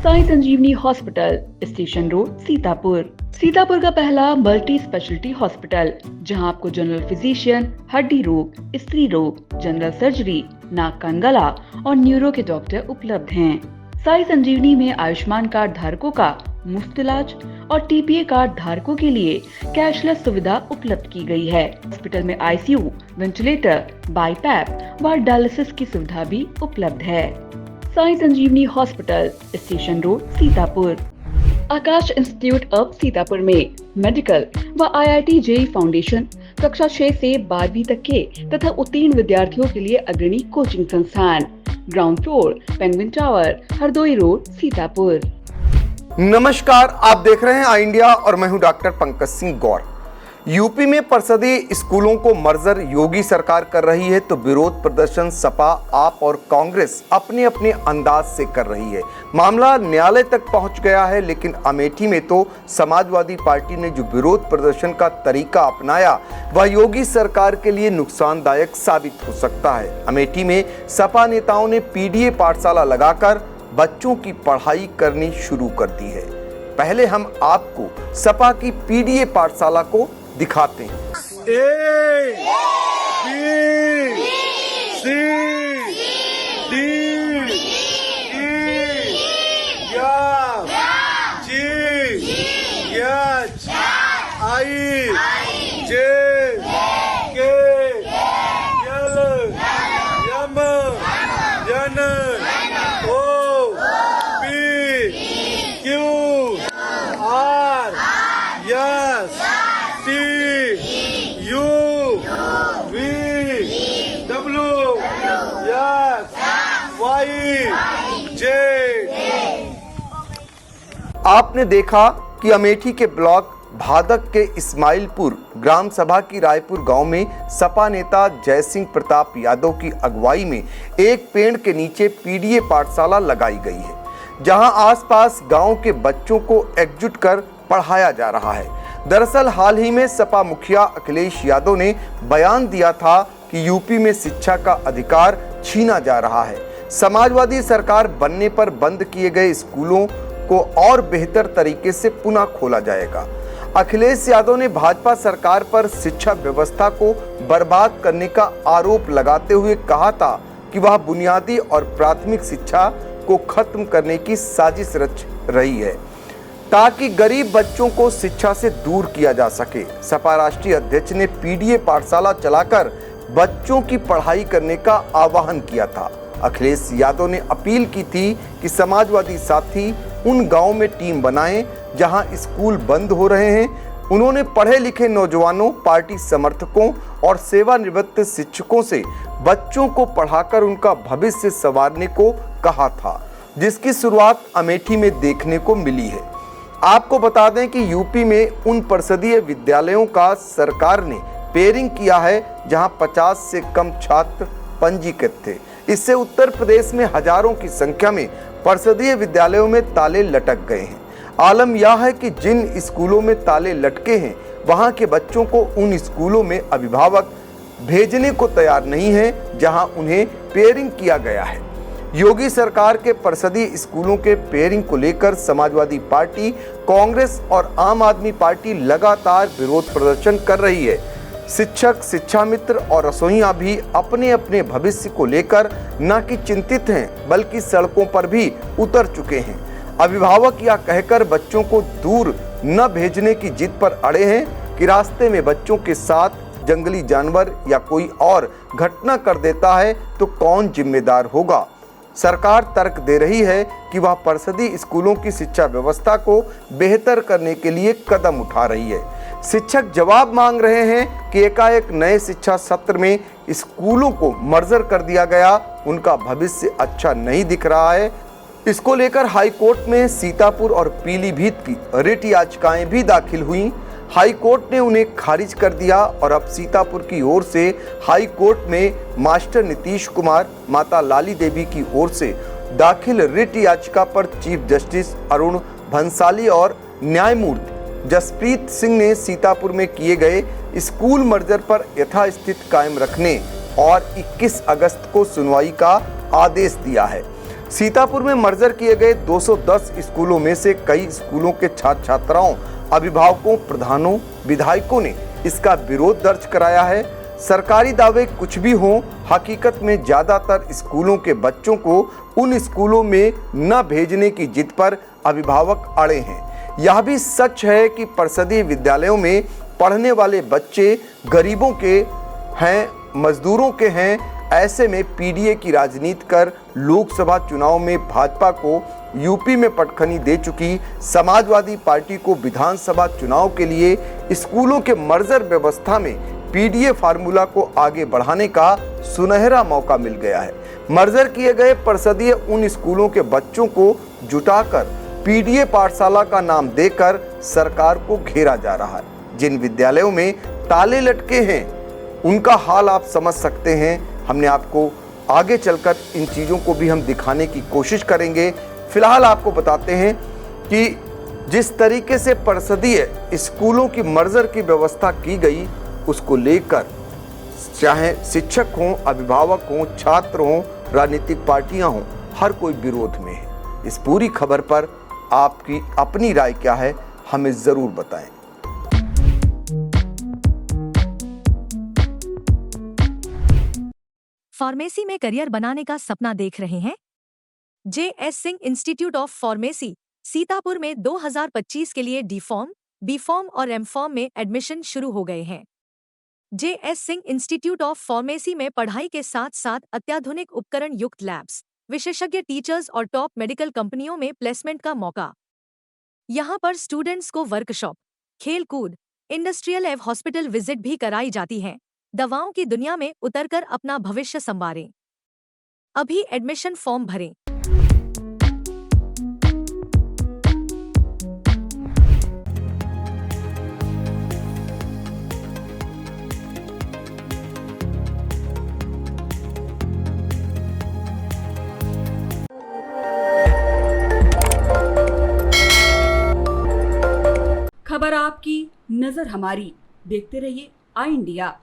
Sai Sanjivani hospital, station road, Sitapur. Sitapur का पहला multi speciality hospital, जहां आपको जनरल फिजिशियन, हड्डी रोग, स्त्री रोग, जनरल सर्जरी, नाक कान गला और न्यूरो के डॉक्टर उपलब्ध हैं। साई संजीवनी में आयुष्मान कार्ड धारकों का मुफ्त इलाज और टीपीए कार्ड धारकों के लिए कैशलेस सुविधा उपलब्ध की गई है। हॉस्पिटल में आईसीयू, वेंटिलेटर, बाईपैप व डायलिसिस की सुविधा भी उपलब्ध है। Sai Sanjivani hospital, station road, Sitapur. Aakash institute of Sitapur में मेडिकल व आईआईटी जेईई फाउंडेशन कक्षा 6 से 12वीं तक के तथा उत्तीर्ण विद्यार्थियों के लिए अग्रणी कोचिंग संस्थान। Ground floor, penguin tower, Hardoi road, Sitapur. नमस्कार, आप देख रहे हैं आई इंडिया और मैं हूं डॉक्टर पंकज सिंह गौर। यूपी में परिषदीय स्कूलों को मर्जर योगी सरकार कर रही है तो विरोध प्रदर्शन सपा, आप और कांग्रेस अपने अपने अंदाज से कर रही है। मामला न्यायालय तक पहुंच गया है, लेकिन अमेठी में तो समाजवादी पार्टी ने जो विरोध प्रदर्शन का तरीका अपनाया वह योगी सरकार के लिए नुकसानदायक साबित हो सकता है। अमेठी में सपा नेताओं ने पीडीए पाठशाला लगाकर बच्चों की पढ़ाई करनी शुरू कर दी है। पहले हम आपको सपा की पीडीए पाठशाला को दिखाते हैं। A B C D E F G H I J K L M N O P Q R S T U V W X Y Z। आपने देखा कि अमेठी के ब्लॉक भादक के इस्माइलपुर ग्राम सभा की रायपुर गांव में सपा नेता जयसिंह प्रताप यादव की अगुवाई में एक पेड़ के नीचे पीडीए पाठशाला लगाई गई है, जहां आसपास गांव के बच्चों को एकजुट कर पढ़ाया जा रहा है। दरअसल हाल ही में सपा मुखिया अखिलेश यादव ने बयान दिया था कि यूपी में शिक्षा का अधिकार छीना जा रहा है। समाजवादी सरकार बनने पर बंद किए गए स्कूलों को और बेहतर तरीके से पुनः खोला जाएगा। अखिलेश यादव ने भाजपा सरकार पर शिक्षा व्यवस्था को बर्बाद करने का आरोप लगाते हुए कहा था कि वह बुनियादी और प्राथमिक शिक्षा को खत्म करने की साजिश रच रही है ताकि गरीब बच्चों को शिक्षा से दूर किया जा सके। सपा राष्ट्रीय अध्यक्ष ने पीडीए पाठशाला चलाकर बच्चों की पढ़ाई करने का आह्वान किया था। अखिलेश यादव ने अपील की थी कि समाजवादी साथी उन गांवों में टीम बनाएं जहां स्कूल बंद हो रहे हैं। उन्होंने पढ़े लिखे नौजवानों, पार्टी समर्थकों और सेवानिवृत्त शिक्षकों से बच्चों को पढ़ाकर उनका भविष्य संवारने को कहा था, जिसकी शुरुआत अमेठी में देखने को मिली है। आपको बता दें कि यूपी में उन परिषदीय विद्यालयों का सरकार ने पेयरिंग किया है जहां 50 से कम छात्र पंजीकृत थे। इससे उत्तर प्रदेश में हजारों की संख्या में परिषदीय विद्यालयों में ताले लटक गए हैं। आलम यह है कि जिन स्कूलों में ताले लटके हैं वहां के बच्चों को उन स्कूलों में अभिभावक भेजने को तैयार नहीं है जहां उन्हें पेयरिंग किया गया है। योगी सरकार के परिषदीय स्कूलों के पेयरिंग को लेकर समाजवादी पार्टी, कांग्रेस और आम आदमी पार्टी लगातार विरोध प्रदर्शन कर रही है। शिक्षक, शिक्षा मित्र और रसोइयां भी अपने अपने भविष्य को लेकर न कि चिंतित हैं बल्कि सड़कों पर भी उतर चुके हैं। अभिभावक यह कहकर बच्चों को दूर न भेजने की जिद पर अड़े हैं कि रास्ते में बच्चों के साथ जंगली जानवर या कोई और घटना कर देता है तो कौन जिम्मेदार होगा। सरकार तर्क दे रही है कि वह परिषदीय स्कूलों की शिक्षा व्यवस्था को बेहतर करने के लिए कदम उठा रही है। शिक्षक जवाब मांग रहे हैं कि एकाएक नए शिक्षा सत्र में स्कूलों को मर्जर कर दिया गया, उनका भविष्य अच्छा नहीं दिख रहा है। इसको लेकर हाई कोर्ट में सीतापुर और पीलीभीत की रिट याचिकाएं भी दाखिल हुई। हाई कोर्ट ने उन्हें खारिज कर दिया और अब सीतापुर की ओर से हाई कोर्ट में मास्टर नीतीश कुमार, माता लाली देवी की ओर से दाखिल रिट याचिका पर चीफ जस्टिस अरुण भंसाली और न्यायमूर्ति जसप्रीत सिंह ने सीतापुर में किए गए स्कूल मर्जर पर यथास्थिति कायम रखने और 21 अगस्त को सुनवाई का आदेश दिया है। सीतापुर में मर्जर किए गए 210 स्कूलों में से कई स्कूलों के छात्र छात्राओं, अभिभावकों, प्रधानों, विधायकों ने इसका विरोध दर्ज कराया है। सरकारी दावे कुछ भी हों, हकीकत में ज्यादातर स्कूलों के बच्चों को उन स्कूलों में न भेजने की जिद पर अभिभावक अड़े हैं। यह भी सच है कि परिषदीय विद्यालयों में पढ़ने वाले बच्चे गरीबों के हैं, मजदूरों के हैं। ऐसे में पीडीए की राजनीति कर लोकसभा चुनाव में भाजपा को यूपी में पटखनी दे चुकी समाजवादी पार्टी को विधानसभा चुनाव के लिए स्कूलों के मर्जर व्यवस्था में पीडीए फार्मूला को आगे बढ़ाने का सुनहरा मौका मिल गया है। मर्जर किए गए परिषदीय उन स्कूलों के बच्चों को जुटाकर पीडीए पाठशाला का नाम देकर सरकार को घेरा जा रहा है। जिन विद्यालयों में ताले लटके हैं उनका हाल आप समझ सकते हैं। हमने आपको आगे चलकर इन चीज़ों को भी हम दिखाने की कोशिश करेंगे। फिलहाल आपको बताते हैं कि जिस तरीके से परिषदीय स्कूलों की मर्जर की व्यवस्था की गई, उसको लेकर चाहे शिक्षक हों, अभिभावक हों, छात्र हों, राजनीतिक पार्टियां हों, हर कोई विरोध में है। इस पूरी खबर पर आपकी अपनी राय क्या है, हमें ज़रूर बताएं। फार्मेसी में करियर बनाने का सपना देख रहे हैं? JS. Singh institute of pharmacy Sitapur में 2025 के लिए डी फॉर्म, बी फॉर्म और एम फॉर्म में एडमिशन शुरू हो गए हैं। JS. Singh institute of pharmacy में पढ़ाई के साथ साथ अत्याधुनिक उपकरण युक्त लैब्स, विशेषज्ञ टीचर्स और टॉप मेडिकल कंपनियों में प्लेसमेंट का मौका। यहाँ पर स्टूडेंट्स को वर्कशॉप, खेल कूद, इंडस्ट्रियल एवं हॉस्पिटल विजिट भी कराई जाती हैं। दवाओं की दुनिया में उतरकर अपना भविष्य संवारें। अभी एडमिशन फॉर्म भरें। खबर आपकी, नजर हमारी। देखते रहिए आई इंडिया।